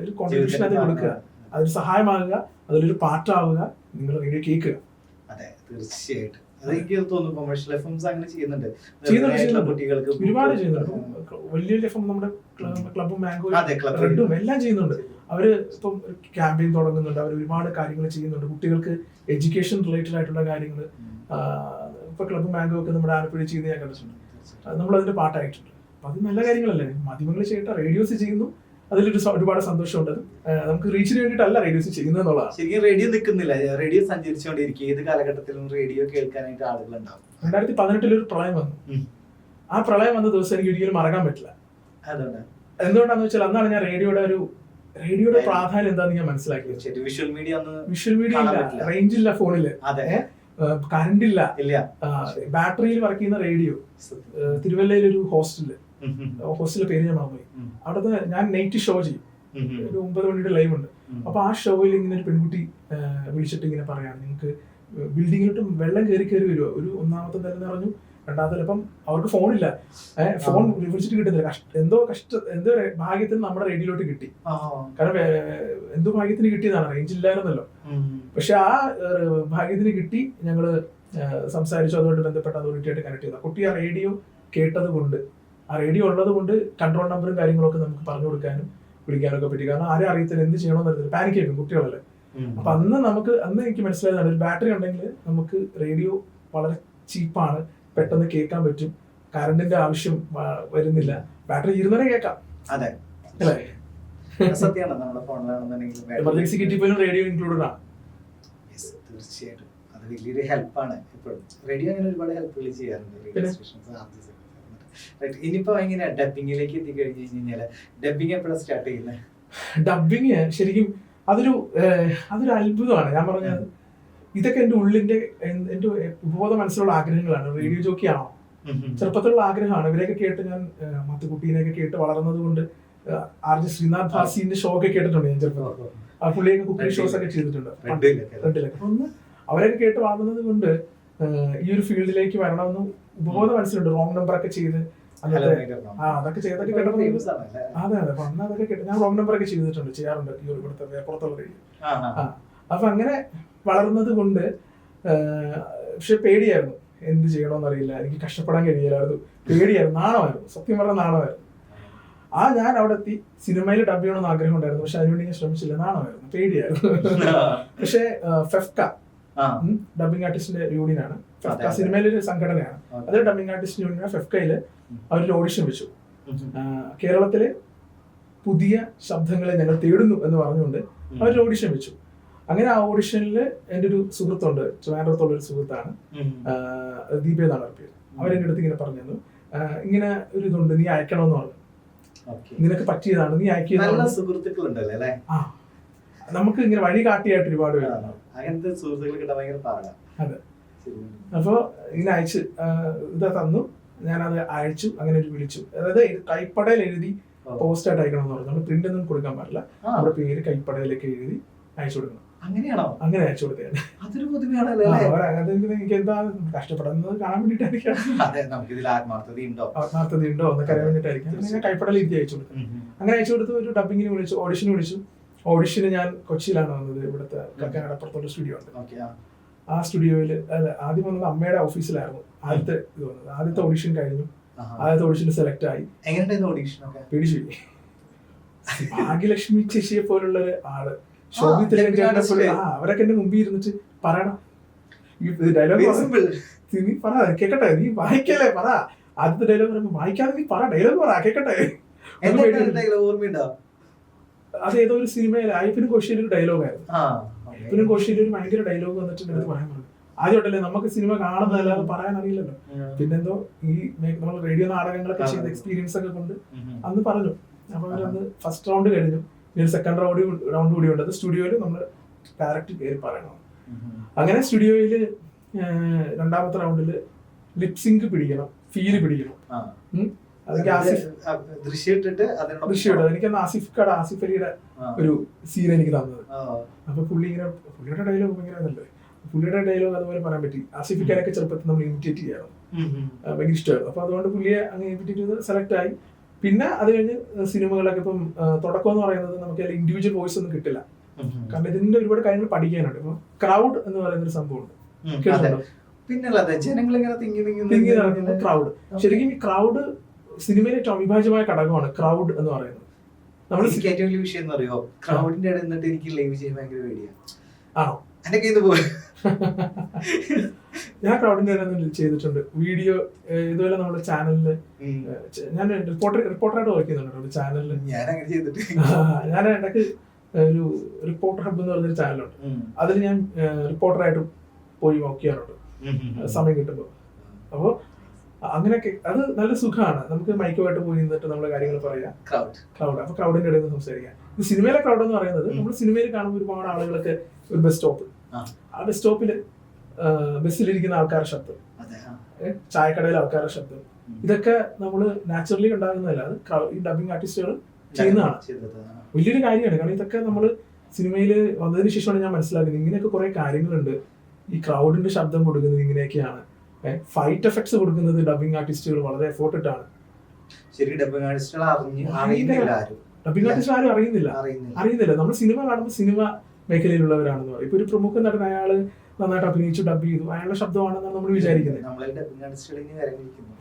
ഒരു കോൺട്രിബ്യൂഷൻ അത് കൊടുക്കുക, അതൊരു സഹായമാകുക, അതിലൊരു പാർട്ടാവുക, നിങ്ങൾ റേഡിയോ കേൾക്കുക. അതെ തീർച്ചയായിട്ടും. അതെനിക്ക് തോന്നുന്നു കൊമേഴ്ഷ്യൽ എഫ്എംസ് അങ്ങനെ ചെയ്യുന്നുണ്ട്, കുട്ടികൾക്ക് ഒരുപാട് ചെയ്യുന്നുണ്ട്. വലിയ എഫ്എം നമ്മുടെ ക്ലബും മാംഗോ റെഡും എല്ലാം ചെയ്യുന്നുണ്ട്. അവര് ഇപ്പം ക്യാമ്പയിൻ തുടങ്ങുന്നുണ്ട്, അവർ ഒരുപാട് കാര്യങ്ങൾ ചെയ്യുന്നുണ്ട്. കുട്ടികൾക്ക് എഡ്യൂക്കേഷൻ റിലേറ്റഡ് ആയിട്ടുള്ള കാര്യങ്ങൾ ഇപ്പൊ ക്ലബ് മാംഗോ ഒക്കെ നമ്മുടെ ആലപ്പുഴ ചെയ്ത് ഞാൻ കണ്ടിട്ടുണ്ട്. നമ്മളതിന്റെ പാർട്ടായിട്ടുണ്ട്. അപ്പൊ അത് നല്ല കാര്യങ്ങളല്ലേ, മാധ്യമങ്ങൾ ചെയ്യട്ടെ, റേഡിയോസ് ചെയ്യുന്നു, അതിലൊരു ഒരുപാട് സന്തോഷമുണ്ട്. നമുക്ക് റീച്ചിന് വേണ്ടിയിട്ടല്ല റേഡിയോസ് ചെയ്യുന്നത് എന്നുള്ളതാണ്. ശരിക്കും റേഡിയോ നിൽക്കുന്നില്ല, റേഡിയോ സഞ്ചരിച്ചുകൊണ്ടിരിക്കും. ഏത് കാലഘട്ടത്തിലും റേഡിയോ കേൾക്കാനായിട്ട് ആളുകൾ ഉണ്ടാവും. 2018 ഒരു പ്രളയം വന്നു. ആ പ്രളയം വന്ന ദിവസം എനിക്ക് ഒരിക്കലും മറക്കാൻ പറ്റില്ല. എന്തുകൊണ്ടാന്ന് വെച്ചാൽ അന്നാണ് ഞാൻ റേഡിയോയുടെ പ്രാധാന്യം എന്താന്ന് ഞാൻ മനസ്സിലാക്കിയത്. വിഷ്വൽ മീഡിയ ഇല്ല, റേഞ്ച് ഇല്ല ഫോണില്, കറണ്ട് ഇല്ല, ബാറ്ററിയിൽ വർക്ക് ചെയ്യുന്ന റേഡിയോ. തിരുവല്ലയിലൊരു ഹോസ്റ്റലിലെ പേര് ഞാൻ മറന്നുപോയി. അവിടുത്തെ ഞാൻ നൈറ്റ് ഷോ ചെയ്യും, ഒരു 9 മണിയുടെ ലൈവ് ഉണ്ട്. അപ്പൊ ആ ഷോയിൽ ഇങ്ങനെ ഒരു പെൺകുട്ടി വിളിച്ചിട്ട് ഇങ്ങനെ പറയാണ്, നിങ്ങൾക്ക് ബിൽഡിങ്ങിലോട്ട് വെള്ളം കയറി വരുമോ, ഒരു 1ാമത്തെ നില നിറഞ്ഞു, 2ാമത്തെ നില. അപ്പം അവർക്ക് ഫോണില്ല, ഫോൺ വിളിച്ചിട്ട് കിട്ടുന്നില്ല. എന്തോ ഭാഗ്യത്തിന് നമ്മുടെ റേഡിയോയിലോട്ട് കിട്ടി. കാരണം എന്തോ ഭാഗ്യത്തിന് കിട്ടിയതാണ്, റേഞ്ച് ഇല്ലായിരുന്നല്ലോ. പക്ഷെ ആ ഭാഗ്യത്തിന് കിട്ടി. ഞങ്ങള് സംസാരിച്ചു, അതുകൊണ്ട് ബന്ധപ്പെട്ട അതോറിറ്റിയായിട്ട് കണക്ട് ചെയ്തു. കുട്ടി ആ റേഡിയോ കേട്ടത് കൊണ്ട്, ആ റേഡിയോ ഉള്ളത് കൊണ്ട് കൺട്രോൾ നമ്പറും കാര്യങ്ങളൊക്കെ നമുക്ക് പറഞ്ഞു കൊടുക്കാനും വിളിക്കാനൊക്കെ പറ്റി. കാരണം ആരും അറിയത്തില്ല, എന്ത് ചെയ്യണമെന്ന് അറിയത്തില്ല, പാനിക് ആയിരിക്കും കുട്ടികളല്ലേ. അപ്പൊ അന്ന് എനിക്ക് മനസ്സിലായതാണ്, ഒരു ബാറ്ററി ഉണ്ടെങ്കിൽ നമുക്ക് റേഡിയോ വളരെ ചീപ്പാണ്, പെട്ടെന്ന് കേൾക്കാൻ പറ്റും, കറണ്ടിന്റെ ആവശ്യം വരുന്നില്ല, ബാറ്ററി ഇരുന്നേ കേൾക്കാം. അതെ അല്ലേ, സത്യമാണ്. നമ്മുടെ ഫോണിലാണെന്നുണ്ടെങ്കിൽ എമർജൻസി കിറ്റി പോലും റേഡിയോ ഇൻക്ലൂഡഡ് ആണ്. തീർച്ചയായിട്ടും അത് വലിയൊരു ഹെൽപ്പാണ്. എപ്പോഴും റേഡിയോ അങ്ങനെ ഒരുപാട് ഹെൽപ്പുകൾ ചെയ്യാറുണ്ട്. ഇനിയിപ്പോ എങ്ങനെയാ ഡബിങ്ങിലേക്ക് എത്തിക്കഴിഞ്ഞു കഴിഞ്ഞാല് ഡബിങ് എപ്പോഴാണ് സ്റ്റാർട്ട് ചെയ്യുന്നത്? ഡബിങ് ശരിക്കും അതൊരു അത്ഭുതമാണ്. ഞാൻ പറഞ്ഞത് ഇതൊക്കെ എന്റെ ഉള്ളിന്റെ എന്റെ ഉപബോധ മനസ്സിലുള്ള ആഗ്രഹങ്ങളാണ്. റേഡിയോ ജോക്കി ആണോ, ചെറുപ്പത്തിലുള്ള ആഗ്രഹമാണ്. ഇവരെയൊക്കെ കേട്ട് ഞാൻ മത്തുകുട്ടീനെയൊക്കെ കേട്ട് വളർന്നത് കൊണ്ട് RJ ശ്രീനാഥ് ഭാസിന്റെ ഷോ ഒക്കെ കേട്ടിട്ടുണ്ട് ഞാൻ ചെറുപ്പം. ആ പുള്ളിയൊക്കെ കുക്കിംഗ് ഷോസ് ഒക്കെ ചെയ്തിട്ടുണ്ട് റെഡിലൊക്കെ. അപ്പൊ ഒന്ന് അവരൊക്കെ കേട്ട് വളർന്നത് കൊണ്ട് ഈ ഒരു ഫീൽഡിലേക്ക് വരണമെന്ന് ഉപബോധ മനസ്സിലുണ്ട്. റോങ് നമ്പർ ഒക്കെ ചെയ്ത് അതൊക്കെ ചെയ്തൊക്കെ കേട്ടപ്പോൾ അതെ അപ്പൊ അന്ന് അതൊക്കെ കേട്ട് ഞാൻ റോങ് നമ്പർ ഒക്കെ ചെയ്യാറുണ്ട് ഈ ഒരു ഇവിടുത്തെ പുറത്തുള്ള റേഡിയോ. അപ്പൊ അങ്ങനെ വളർന്നത് കൊണ്ട് പക്ഷെ പേടിയായിരുന്നു, എന്ത് ചെയ്യണമെന്നറിയില്ല, എനിക്ക് കഷ്ടപ്പെടാൻ കഴിയില്ലായിരുന്നു, പേടിയായിരുന്നു, നാണമായിരുന്നു, സത്യം പറഞ്ഞ നാണമായിരുന്നു. ഞാൻ അവിടെ എത്തി സിനിമയിൽ ഡബ് ചെയ്യണമെന്ന് ആഗ്രഹം ഉണ്ടായിരുന്നു, പക്ഷെ അതിനുവേണ്ടി ഞാൻ ശ്രമിച്ചില്ല, നാണമായിരുന്നു, പേടിയായിരുന്നു. പക്ഷെ ഫെഫ്ക ഡബിംഗ് ആർട്ടിസ്റ്റിന്റെ യൂണിയനാണ്. ഫെഫ്ക സിനിമയിലൊരു സംഘടനയാണ്, അത് ഡബിംഗ് ആർട്ടിസ്റ്റ് യൂണിയനാണ്. ഫെഫ്കയില് അവരൊരു ഓഡിഷൻ വെച്ചു. കേരളത്തിലെ പുതിയ ശബ്ദങ്ങളെ ഞങ്ങൾ തേടുന്നു എന്ന് പറഞ്ഞുകൊണ്ട് അവരൊരു ഓഡിഷൻ വെച്ചു. അങ്ങനെ ആ ഓഡിഷനിൽ എൻ്റെ ഒരു സുഹൃത്തുണ്ട്, ട്രിവാൻഡ്രത്തുള്ള ഒരു സുഹൃത്താണ്, ദീപ എന്നാണ് പേര്. അവരെൻ്റെ അടുത്ത് ഇങ്ങനെ പറഞ്ഞു, ഇങ്ങനെ ഒരു ഇതുണ്ട്, നീ അയക്കണമെന്ന് പറഞ്ഞു. നിനക്ക് പറ്റിയതാണ്, നീ അയക്കിയതാണ്. സുഹൃത്തുക്കളുണ്ടല്ലേ അല്ലേ? ആ, നമുക്ക് ഇങ്ങനെ വഴി കാട്ടിയായിട്ട് ഒരുപാട് പേരാണ്. അങ്ങനത്തെ സുഹൃത്തുക്കൾ കിട്ടാൻ ഭയങ്കര പാടാണ്. അതെ. അപ്പൊ ഇങ്ങനെ അയച്ച് ഇതാ തന്നു, ഞാനത് അയച്ചു, അങ്ങനെ ഒരു വിളിച്ചു. അതായത് കൈപ്പടയിൽ എഴുതി പോസ്റ്റ് ആയിട്ട് അയക്കണം എന്ന് പറഞ്ഞു. നമ്മൾ പ്രിന്റ് ഒന്നും കൊടുക്കാൻ പാടില്ല, നമ്മുടെ പേര് കൈപ്പടയിലേക്ക് എഴുതി അയച്ചു കൊടുക്കണം. അങ്ങനെയാണോ? അങ്ങനെ അയച്ചു കൊടുത്തതാണ്. അതൊരു പുതുമയാണല്ലേ? എനിക്ക് എന്താ കഷ്ടപ്പെടുന്നത് കാണാൻ വേണ്ടിട്ടായിരിക്കാം, ആത്മാർത്ഥത ഉണ്ടോ എന്നൊക്കെ അറിയാൻ വേണ്ടിട്ടായിരിക്കും. ഞാൻ കൈപ്പടയിൽ എഴുതി അയച്ചു കൊടുത്തു. അങ്ങനെ അയച്ചു കൊടുത്ത് ഒരു ഡബിങ്ങിന് വിളിച്ചു, ഓഡിഷന് വിളിച്ചു. ഓഡിഷന് ഞാൻ കൊച്ചിയിലാണ് വന്നത്, ഇവിടുത്തെ കക്കാനടപ്പുറത്തുള്ള സ്റ്റുഡിയോ ഉണ്ട്. ആ സ്റ്റുഡിയോയിൽ ആദ്യം വന്നത് അമ്മയുടെ ഓഫീസിലായിരുന്നു ആദ്യത്തെ ഇത് വന്നത്. ആദ്യത്തെ ഓഡിഷൻ കഴിഞ്ഞു, ആദ്യത്തെ ഓഡിഷന് സെലക്ട് ആയി. പേടിച്ചു. ഭാഗ്യലക്ഷ്മി ചേച്ചിയെ പോലുള്ള ആള്, അവരൊക്കെ എന്റെ മുമ്പിൽ ഇരുന്നിട്ട് പറയണം ഡയലോഗ്, നീ പറ കേക്കട്ടെ, നീ വായിക്കല്ലേ പറ. ആദ്യത്തെ ഡയലോഗ് പറയുമ്പോ വായിക്കാതെ നീ പറ, ഡയലോഗ് പറ കേക്കട്ടെ. അത് ഏതോ ഒരു സിനിമയിൽ അയ്യപ്പനും കോശിയിലെ ഒരു ഡയലോഗായിരുന്നു. അയ്യപ്പനും കോശിയിലെ ഒരു ഭയങ്കര ഡയലോഗ് വന്നിട്ട് പറയാൻ പറഞ്ഞു. ആദ്യമായിട്ടല്ലേ നമുക്ക് സിനിമ കാണുന്നതല്ലാതെ പറയാൻ അറിയില്ലല്ലോ. പിന്നെന്തോ ഈ നമ്മൾ റേഡിയോ നാടകങ്ങളൊക്കെ ചെയ്ത എക്സ്പീരിയൻസ് ഒക്കെ കൊണ്ട് അന്ന് പറഞ്ഞു. അപ്പൊ അവരന്ന് ഫസ്റ്റ് റൗണ്ട് കഴിഞ്ഞു, ഇനി സെക്കൻഡ് റൗണ്ട് കൂടി ഉണ്ട്. അത് സ്റ്റുഡിയോയിൽ നമ്മൾ ഡയറക്റ്റ് കയറി പറയണം. അങ്ങനെ സ്റ്റുഡിയോയില് രണ്ടാമത്തെ റൗണ്ടില് ലിപ്സിങ്ക് പിടിക്കണം, ഫീല് പിടിക്കണം. എനിക്കന്ന് ആസിഫ് അലിയുടെ ഒരു സീൻ എനിക്ക് തന്നത്. അപ്പൊ പുള്ളിയുടെ ഡയലോഗ് ഭയങ്കര നല്ലത്. പുള്ളിയുടെ ഡയലോഗ് അതുപോലെ പറയാൻ പറ്റി. ആസിഫിക്കാരൊക്കെ ചെറുപ്പത്തിൽ നമ്മൾ ഇമിറ്റേറ്റ് ചെയ്യാറ് ഭയങ്കര ഇഷ്ടമായിരുന്നു. അപ്പൊ അതുകൊണ്ട് പുള്ളിയെ അങ്ങനെ ഇമിറ്റേറ്റ് ചെയ്ത് സെലക്ട് ആയി. പിന്നെ അത് കഴിഞ്ഞ് സിനിമകളൊക്കെ ഇപ്പം തുടക്കം എന്ന് പറയുന്നത് നമുക്ക് ഇൻഡിവിജ്വൽ വോയിസ് ഒന്നും കിട്ടില്ല, കാരണം ഇതിന്റെ ഒരുപാട് കാര്യങ്ങൾ പഠിക്കാനുണ്ട്. ഇപ്പൊ ക്രൗഡ് എന്ന് പറയുന്ന ഒരു സംഭവമുണ്ട്, ക്രൗഡ്. ശരിക്കും ഈ ക്രൗഡ് സിനിമയിലെ ഏറ്റവും അവിഭാജ്യമായ ഘടകമാണ് ക്രൗഡ് എന്ന് പറയുന്നത്. നമ്മൾ ഏറ്റവും വലിയ വിഷയം എന്ന് പറയുമോ, ക്രൗഡിന്റെ ഇടയിൽ നിന്നിട്ട് എനിക്ക് ലൈവ് ചെയ്യാൻ ഭയങ്കര പേടിയാണ്. ആണോ? എന്റെ കയ്യിൽ പോയി ഞാൻ ക്രൗഡിന്റെ ഇടയിൽ ചെയ്തിട്ടുണ്ട് വീഡിയോ. ഇതുപോലെ നമ്മുടെ ചാനലില് ഞാൻ റിപ്പോർട്ടറായിട്ട് വർക്ക് ചെയ്യുന്നുണ്ട് ചാനലില്. ഞാൻ ഇടയ്ക്ക് ഒരു റിപ്പോർട്ടർ ഹബ് എന്ന് പറഞ്ഞൊരു ചാനലുണ്ട്, അതിൽ ഞാൻ റിപ്പോർട്ടറായിട്ട് പോയി വർക്ക് ചെയ്യാറുണ്ട് സമയം കിട്ടുമ്പോൾ. അപ്പോൾ അങ്ങനെയൊക്കെ അത് നല്ല സുഖമാണ്. നമുക്ക് മൈക്കുമായിട്ട് പോയി നിന്നിട്ട് നമ്മുടെ കാര്യങ്ങൾ പറയാം. ക്രൗഡ്, അപ്പൊ ക്രൗഡിന്റെ ഇടയിൽ നിന്ന് സംസാരിക്കാം. ഇത് സിനിമയിലെ ക്രൗഡ് എന്ന് പറയുന്നത് നമ്മൾ സിനിമയിൽ കാണുമ്പോൾ ഒരുപാട് ആളുകളൊക്കെ ഒരു ബസ് സ്റ്റോപ്പ്, ആ ബസ് സ്റ്റോപ്പില് ബസ്സിലിരിക്കുന്ന ആൾക്കാരുടെ ശബ്ദം, ചായക്കടയിലെ ആൾക്കാരുടെ ശബ്ദം, ഇതൊക്കെ നമ്മൾ നാച്ചുറലി ഉണ്ടാകുന്നതല്ല. അത് ഈ ഡബിങ് ആർട്ടിസ്റ്റുകൾ ചെയ്യുന്നതാണ്. വലിയൊരു കാര്യമാണ്. കാരണം ഇതൊക്കെ നമ്മൾ സിനിമയിൽ വന്നതിന് ശേഷമാണ് ഞാൻ മനസ്സിലാക്കുന്നത് ഇങ്ങനെയൊക്കെ കുറെ കാര്യങ്ങളുണ്ട്. ഈ ക്രൗഡിന്റെ ശബ്ദം കൊടുക്കുന്നത് ഇങ്ങനെയൊക്കെയാണ്. ഫൈറ്റ് എഫക്ട്സ് കൊടുക്കുന്നത് ഡബിങ് ആർട്ടിസ്റ്റുകൾ വളരെ എഫോർട്ട് ഇട്ടാണ്. ഡബിങ് ആർട്ടിസ്റ്റ് ആരും അറിയുന്നില്ല. നമ്മൾ സിനിമ കാണുമ്പോൾ സിനിമ മേഖലയിലുള്ളവരാണെന്ന് പറയും. ഇപ്പൊ ഒരു പ്രമുഖ നടൻ അയാള് നന്നായിട്ട് അഭിനയിച്ചു, ഡബ് ചെയ്തു, അയാളുടെ ശബ്ദമാണെന്നാണ് നമ്മൾ വിചാരിക്കുന്നത്.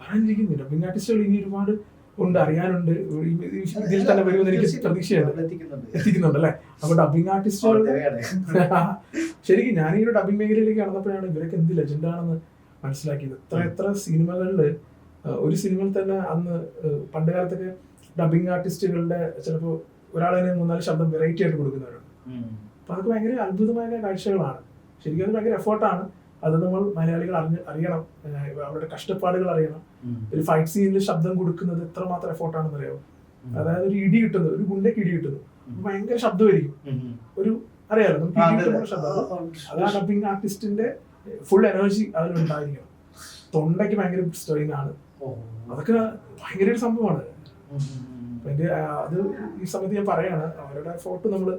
പറഞ്ഞിരിക്കുന്നു ഡബിങ് ആർട്ടിസ്റ്റുകൾ ഇനി ഒരുപാട് ഉണ്ട്, അറിയാനുണ്ട്. ഇതിൽ തന്നെ വരുമെന്ന് എനിക്ക് പ്രതീക്ഷയുണ്ട്, എത്തിക്കുന്നുണ്ട് അല്ലെ. അപ്പൊ ഡബിങ് ആർട്ടിസ്റ്റുകൾ ശരിക്കും ഞാൻ ഈ ഒരു ഡബിങ് മേഖലയിലേക്ക് കടന്നപ്പോഴാണ് ഇവരൊക്കെ എന്ത് ലെജൻഡാണെന്ന് മനസ്സിലാക്കിയത്. എത്ര സിനിമകളില് ഒരു സിനിമയിൽ തന്നെ അന്ന് പണ്ട് കാലത്തൊക്കെ ഡബിങ് ആർട്ടിസ്റ്റുകളുടെ ചിലപ്പോൾ ഒരാളെ 3-4 ശബ്ദം വെറൈറ്റി ആയിട്ട് കൊടുക്കുന്നവരുണ്ട്. അപ്പൊ അതൊക്കെ ഭയങ്കര അത്ഭുതമായ കാഴ്ചകളാണ്. ശരിക്കും അത് ഭയങ്കര എഫോർട്ടാണ്. അത് നമ്മൾ മലയാളികൾ അറിയണം, അവരുടെ കഷ്ടപ്പാടുകൾ അറിയണം. ഒരു ഫൈറ്റ് സീനിൽ ശബ്ദം കൊടുക്കുന്നത് എത്രമാത്രം എഫോർട്ടാണെന്ന് അറിയാമോ? അതായത് ഒരു ഇടി കിട്ടുന്നു, ഒരു ഗുണ്ടയ്ക്ക് ഇടി കിട്ടുന്നു, ഭയങ്കര ശബ്ദമായിരിക്കും. ഒരു അറിയാലോ നമുക്ക് ഇടി കിട്ടുന്ന ശബ്ദം. അതാണ് ഡബിങ് ആർട്ടിസ്റ്റിന്റെ ഫുൾ എനർജി അതിലുണ്ടായിരിക്കണം. തൊണ്ടയ്ക്ക് ഭയങ്കര സ്ട്രെയിൻ ആണ്. അതൊക്കെ ഭയങ്കര ഒരു സംഭവമാണ്. അത് ഈ സമയത്ത് ഞാൻ പറയാണ്, അവരുടെ ഫോട്ടോ നമ്മൾ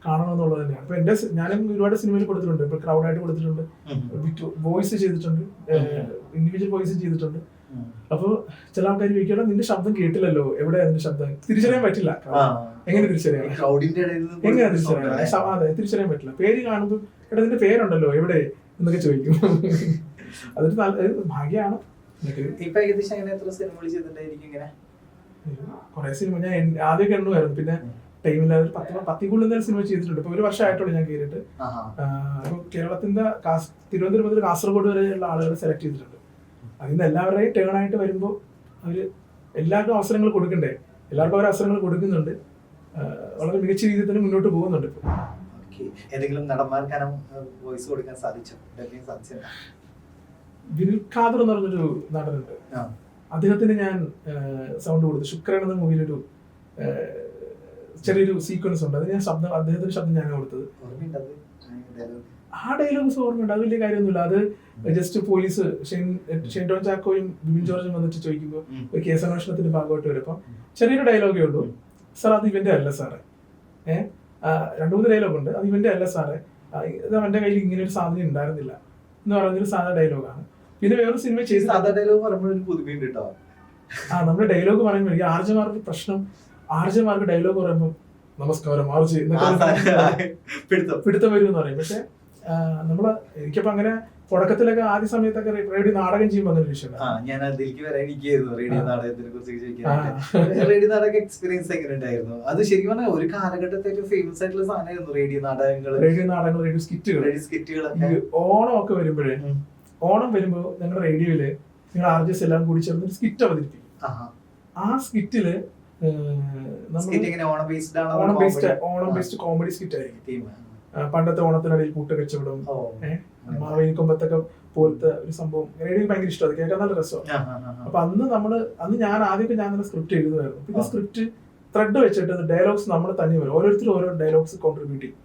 കാണണം എന്നുള്ളത് തന്നെയാണ്. അപ്പൊ ഞാനും ഒരുപാട് സിനിമയിൽ കൊടുത്തിട്ടുണ്ട്. ഇപ്പൊ ക്രൗഡായിട്ട് കൊടുത്തിട്ടുണ്ട്, വോയിസ് ചെയ്തിട്ടുണ്ട്, ഇൻഡിവിജ്വൽ വോയിസ് ചെയ്തിട്ടുണ്ട്. അപ്പൊ ചില ആൾക്കാർ ചോദിക്കണം, നിന്റെ ശബ്ദം കേട്ടില്ലല്ലോ, എവിടെയാ നിന്റെ ശബ്ദം? തിരിച്ചറിയാൻ പറ്റില്ല. എങ്ങനെ തിരിച്ചറിയാം? എങ്ങനെ തിരിച്ചറിയാം? അതെ, തിരിച്ചറിയാൻ പറ്റില്ല. പേര് കാണുമ്പോൾ എടാ നിന്റെ പേരുണ്ടല്ലോ എവിടെ എന്നൊക്കെ ചോദിക്കും. അതൊരു നല്ല ഭാഗ്യമാണ്. കുറെ സിനിമ ഞാൻ ആദ്യമൊക്കെ എണ്ണുമായിരുന്നു, പിന്നെ ടൈമില്ല. 10 കൂടുതൽ സിനിമ ചെയ്തിട്ടുണ്ട്. ഇപ്പൊ 1 വർഷമായിട്ടുള്ളൂ ഞാൻ കയറിയിട്ട്. അപ്പൊ കേരളത്തിന്റെ തിരുവനന്തപുരം മുതൽ കാസർഗോഡ് വരെയുള്ള ആളുകൾ സെലക്ട് ചെയ്തിട്ടുണ്ട്. അതിന് എല്ലാവരുടെയും ടേൺ ആയിട്ട് വരുമ്പോൾ അവര് എല്ലാവർക്കും അവസരങ്ങൾ കൊടുക്കണ്ടേ? എല്ലാവർക്കും അവർ അവസരങ്ങൾ കൊടുക്കുന്നുണ്ട്. വളരെ മികച്ച രീതിയിൽ തന്നെ മുന്നോട്ട് പോകുന്നുണ്ട്. ഇപ്പൊ ഏതെങ്കിലും നടന്മാർക്കാനും വോയിസ് കൊടുക്കാൻ സാധിച്ചോ? വിനിൽ ഖാദർ എന്ന് പറഞ്ഞൊരു നടനുണ്ട്, അദ്ദേഹത്തിന് ഞാൻ സൗണ്ട് കൊടുത്തു. ശുക്രൻ എന്ന മൂവിയിലൊരു ചെറിയൊരു സീക്വൻസ് ഉണ്ട്, അത് ഞാൻ അദ്ദേഹത്തിന്റെ ശബ്ദം ഞാൻ കൊടുത്തത്. ആ ഡയലോഗ്സ് ഓർമ്മയുണ്ട്, അത് വലിയ കാര്യമൊന്നുമില്ല. അത് ജസ്റ്റ് പോലീസ് ഷെയ്ൻ ടോം ചാക്കോയും ബിബിൻ ജോർജും വന്നിട്ട് ചോദിക്കുമ്പോൾ ഒരു കേസന്വേഷണത്തിന്റെ ഭാഗമായിട്ട് വരും. അപ്പം ചെറിയൊരു ഡയലോഗേ ഉള്ളൂ, സാർ അത് ഇവന്റെ അല്ല സാറേ. 2-3 ഡയലോഗ് ഉണ്ട്, അത് ഇവന്റെ അല്ല സാറേ, ഇത് അവന്റെ കയ്യിൽ ഇങ്ങനെ ഒരു സാധനം ഉണ്ടായിരുന്നില്ല എന്ന് പറഞ്ഞൊരു സാധാ ഡയലോഗാണ്. പിന്നെ വേറൊരു സിനിമ ചെയ്ത് നമ്മുടെ ഡയലോഗ് പറയുമ്പോൾ എനിക്ക് ആർജമാർക്ക് പ്രശ്നം, ആർജമാർക്ക് ഡയലോഗ് പറയുമ്പോൾ നമസ്കാരം ആർജ് പിടുത്തം വരും എന്ന് പറയും. പക്ഷെ നമ്മള് എനിക്കപ്പോ അങ്ങനെ തുടക്കത്തിലൊക്കെ ആദ്യ സമയത്തൊക്കെ റേഡിയോ നാടകം ചെയ്യുമ്പോൾ അങ്ങനെ വിഷയം. ഞാൻ അതിലേക്ക് വരാനിരിക്കുന്നു റേഡിയോ നാടകത്തിനെ കുറിച്ച്. റേഡിയോ നാടക എക്സ്പീരിയൻസ് എങ്ങനെ ഉണ്ടായിരുന്നു? അത് ശരിക്കും പറഞ്ഞാൽ ഒരു കാലഘട്ടത്തേക്ക് ഫേമസ് ആയിട്ടുള്ള സാധനമായിരുന്നു റേഡിയോ നാടകങ്ങൾ, റേഡിയോ സ്കിറ്റുകൾ. ഓണം ഒക്കെ വരുമ്പോഴേ, ഓണം വരുമ്പോ ഞങ്ങളുടെ റേഡിയോയില് ഞങ്ങൾ ആർജസ് എല്ലാം കൂടി ചേർന്ന് ഒരു സ്കിറ്റ് അവതരിപ്പിക്കും. ആ സ്കിറ്റില് ഓണം ബേസ്ഡ് കോമഡി സ്കിറ്റ് ആയിരിക്കും. പണ്ടത്തെ ഓണത്തിനിടയിൽ കൂട്ടുകച്ചവടം, മാവേലിക്കൊമ്പത്തൊക്കെ പോലത്തെ ഒരു സംഭവം റേഡിയോ ഭയങ്കര ഇഷ്ടം, അത് കേൾക്കാൻ നല്ല രസമാണ്. അപ്പൊ അന്ന് ഞാൻ ആദ്യമൊക്കെ ഞാൻ തന്നെ സ്ക്രിപ്റ്റ് എഴുതുമായിരുന്നു. പിന്നെ സ്ക്രിപ്റ്റ് ത്രെഡ് വെച്ചിട്ട് ഡയലോഗ്സ് നമ്മൾ തന്നെ വരും, ഓരോരുത്തരും ഓരോ ഡയലോഗ്സ് കോൺട്രിബ്യൂട്ട് ചെയ്യും.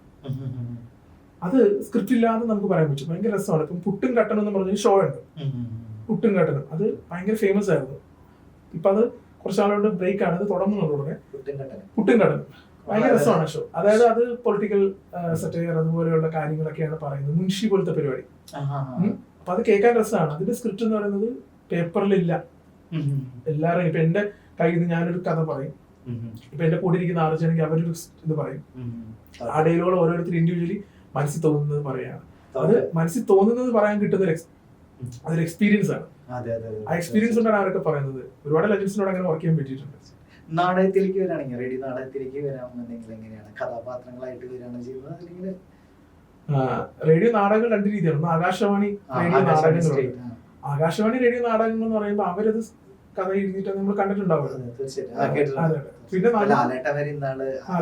അത് സ്ക്രിപ്റ്റ് ഇല്ലാതെ നമുക്ക് പറയാൻ പറ്റും, ഭയങ്കര രസമാണ്. ഇപ്പം പുട്ടും കട്ടനും എന്ന് പറഞ്ഞൊരു ഷോ ഉണ്ട്, പുട്ടും കട്ടനും, അത് ഭയങ്കര ഫേമസ് ആയിരുന്നു. ഇപ്പൊ അത് കുറച്ചാളുകളുടെ ബ്രേക്ക് ആണ്, അത് തുടങ്ങുന്നുള്ളൂ. പുട്ടും കട്ടനും ഭയങ്കര രസമാണ് ഷോ. അതായത് അത് പൊളിറ്റിക്കൽ സറ്റയർ അതുപോലെയുള്ള കാര്യങ്ങളൊക്കെയാണ് പറയുന്നത്, മുൻഷി പോലത്തെ പരിപാടി. അപ്പൊ അത് കേൾക്കാൻ രസമാണ്. അതിന്റെ സ്ക്രിപ്റ്റ് എന്ന് പറയുന്നത് പേപ്പറിലില്ല, എല്ലാവരും ഇപ്പൊ എന്റെ കയ്യിൽ നിന്ന് ഞാനൊരു കഥ പറയും, ഇപ്പൊ എന്റെ കൂടെ ഇരിക്കുന്ന ആർജാണെങ്കിൽ അവരൊരു ഇത് പറയും, ആ ഡയലോഗ് ഓരോരുത്തർ ഇൻഡിവിജ്വലി മനസ്സിൽ തോന്നുന്നത് പറയാണ്. അത് മനസ്സിൽ തോന്നുന്നത് പറയാൻ കിട്ടുന്ന അതൊരു എക്സ്പീരിയൻസ് ആണ്. ആ എക്സ്പീരിയൻസ് കൊണ്ടാണ് അവരൊക്കെ പറയുന്നത്. ഒരുപാട് ലെജൻസിനോട് അങ്ങനെ വർക്ക് ചെയ്യാൻ പറ്റിയിട്ടുണ്ട്. നാടകത്തിലേക്ക് വരാണെങ്കിൽ റേഡിയോ നാടകത്തിലേക്ക് വരാമെന്നുണ്ടെങ്കിൽ എങ്ങനെയാണ്? കഥാപാത്രങ്ങളായിട്ട് വരികയാണ് ചെയ്യുന്നത്, അല്ലെങ്കിൽ റേഡിയോ നാടകങ്ങൾ 2 രീതിയാണ്. ഒന്ന് ആകാശവാണി റേഡിയോ നാടകങ്ങളുണ്ട്. ആകാശവാണി റേഡിയോ നാടകങ്ങൾ എന്ന് പറയുമ്പോൾ അവരത് കഥ എഴുതിയിട്ട് നമ്മൾ കണ്ടിട്ടുണ്ടാവുമല്ലോ. പിന്നെ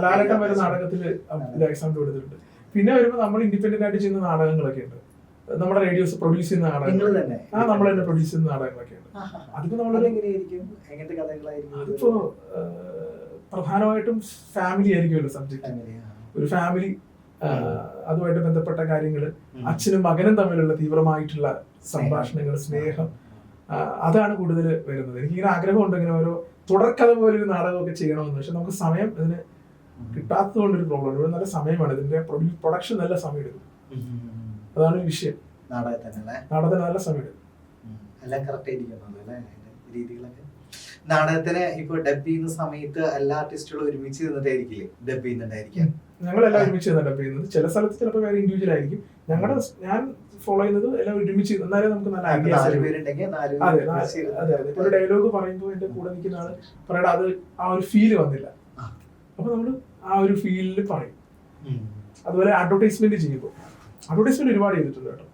ലാലേട്ടൻ വരെ നാടകത്തില് എക്സാമ്പിൾ കൊടുത്തിട്ടുണ്ട്. പിന്നെ വരുമ്പോൾ നമ്മൾ ഇൻഡിപെൻഡന്റ് ആയിട്ട് ചെയ്യുന്ന നാടകങ്ങളൊക്കെ ഉണ്ട്, നമ്മുടെ റേഡിയോസ് പ്രൊഡ്യൂസ് ചെയ്യുന്ന നാടകങ്ങൾ, നമ്മൾ തന്നെ പ്രൊഡ്യൂസ് ചെയ്യുന്ന നാടകങ്ങളൊക്കെ ഉണ്ട്. അതിപ്പോ അതിപ്പോ പ്രധാനമായിട്ടും ഫാമിലി ആയിരിക്കുമല്ലോ സബ്ജക്ട്. ഒരു ഫാമിലി, അതുമായിട്ട് ബന്ധപ്പെട്ട കാര്യങ്ങള്, അച്ഛനും മകനും തമ്മിലുള്ള തീവ്രമായിട്ടുള്ള സംഭാഷണങ്ങൾ, സ്നേഹം, അതാണ് കൂടുതൽ വരുന്നത്. എനിക്കിങ്ങനെ ആഗ്രഹമുണ്ട് ഇങ്ങനെ ഓരോ തുടർക്കഥ പോലെ ഒരു നാടകമൊക്കെ ചെയ്യണമെന്ന്. പക്ഷെ നമുക്ക് സമയം ഇതിന് കിട്ടാത്തത് കൊണ്ടൊരു പ്രോബ്ലം. ഇവിടെ നല്ല സമയമാണ്, ഇതിന്റെ പ്രൊഡക്ഷൻ നല്ല സമയം എടുക്കും, അതാണ് ഒരു വിഷയം. നാടകത്തിന് നല്ല സമയം എടുക്കും. നാടകത്തിന് ഇപ്പൊ ഡബ് ചെയ്യുന്ന സമയത്ത് എല്ലാ ആർട്ടിസ്റ്റുകളും ഒരുമിച്ച് നിന്നിട്ടായിരിക്കില്ലേ ഡബ് ചെയ്യുന്നുണ്ടായിരിക്കും? ഞങ്ങളെല്ലാം ഒരുമിച്ച് ഡബ് ചെയ്യുന്നത്. ചില സ്ഥലത്ത് ചിലപ്പോൾ വേറെ ഇൻഡിവിജ്വൽ ആയിരിക്കും. ഞാൻ ഫോളോ ചെയ്യുന്നത് എല്ലാം ഒരുമിച്ച്, എന്നാലേ നമുക്ക് നല്ല ഐഡിയാസ്. അതെ, ഒരു ഡയലോഗ് പറയുമ്പോൾ എന്റെ കൂടെ നിൽക്കുന്ന ആള് പറയണ അത് ആ ഒരു ഫീല് വന്നില്ല, അപ്പൊ നമ്മള് ആ ഒരു ഫീലില് പറയും. അതുപോലെ അഡ്വർടൈസ്മെന്റ് ചെയ്യുമ്പോൾ, അഡ്വർടൈസ്മെന്റ് ഒരുപാട് ചെയ്തിട്ടുണ്ട് കേട്ടോ.